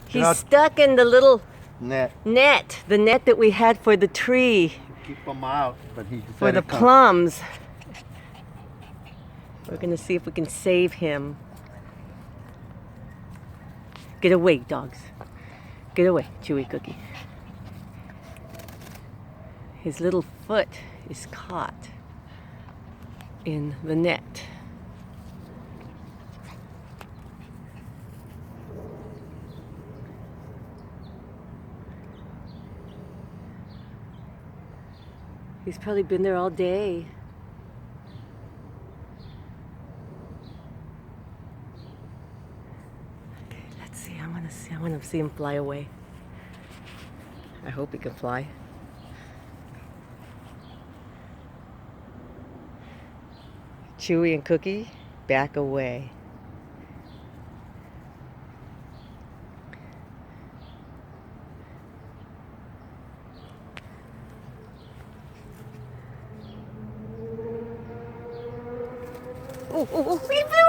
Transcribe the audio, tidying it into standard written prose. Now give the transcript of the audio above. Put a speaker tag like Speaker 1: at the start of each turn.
Speaker 1: He's stuck in the little
Speaker 2: net.
Speaker 1: the net that we had for the tree,
Speaker 2: Keep him out, but he
Speaker 1: for the plums. We're gonna see if we can save him. Get away, dogs. Get away, Chewy Cookie. His little foot is caught in the net. He's probably been there all day. Okay, let's see. I want to see him fly away. I hope he can fly. Chewy and Cookie, back away. Oh, he flew